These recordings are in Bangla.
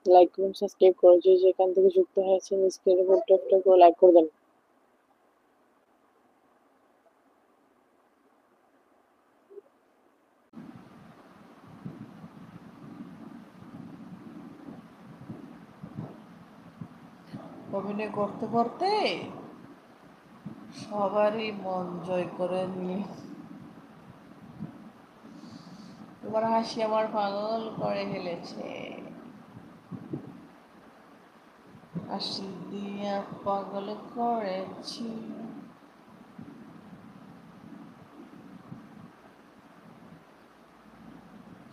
লাইক করুন, সাবস্ক্রাইব করে যে যেখান থেকে যুক্ত হয়েছেন স্ক্রিনের উপর ট্যাপ করে লাইক করে দেন। অভিনয় করতে করতে সবারই মন জয় করে নিয়ে তোমার হাসি আমার পাগল করে ফেলেছে। হাসি দিয়া পাগল করেছি।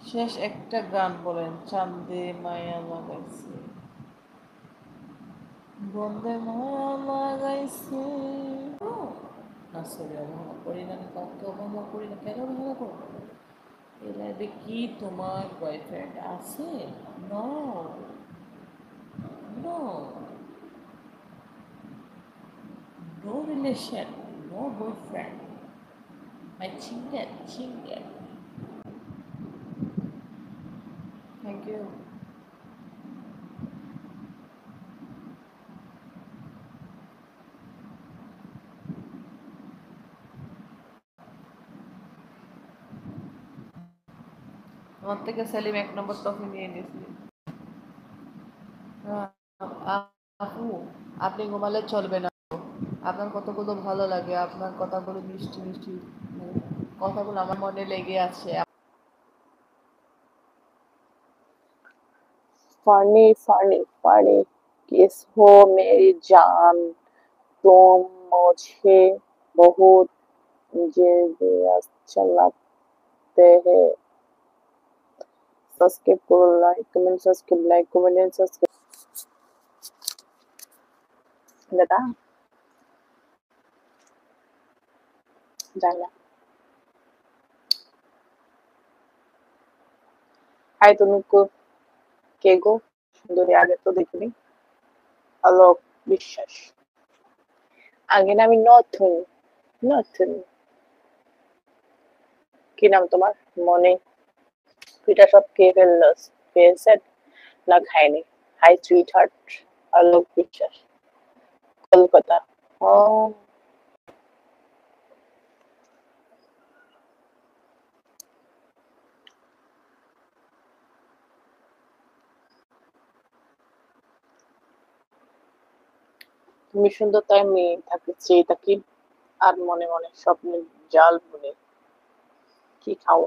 শেষ একটা গান বলেন। চাঁদে মায়া লাগাইছে, বন্দে মায়া লাগাইছে। না সরি, অবহেলা করি না, কাউকে অবহেলা করি না, কেন অবহেলা করবো? এই লাইফে কি তোমার বয়ফ্রেন্ড আছে? No, no, no relation, no boyfriend, my single, single. Thank you. আমার থেকে সেলিম 1 নম্বর ট্রফি নিয়ে নিয়েছি। আপু, আপনি ঘুমালে চলবে না। আপনার কথাগুলো ভালো লাগে, আপনার কথাগুলো মিষ্টি মিষ্টি, কথাগুলো আমার মনে লেগে আছে। फनी फनी फनी, किस हो मेरी जान, तुम मुझे बहुत जेलस चलाते हैं। सब्सक्राइब करो, like comment, subscribe, like comment, subscribe. दादा जाना। हाय तुमको, কে গো? সুন্দরী, আগে তো দেখিনি। আলোক বিশ্বাস। আগে না, আমি নতুন। নতুন। কি নাম তোমার? মনে? পিঠা সব খেয়ে ফেললো। খেয়েছেন না খায়নি? High sweet heart. আলোক বিশ্বাস, কলকাতা। ও, তুমি সুন্দর তাই আমি থাকতে চেয়ে থাকি আর মনে মনে স্বপ্নের জাল বুনে। কি খাও?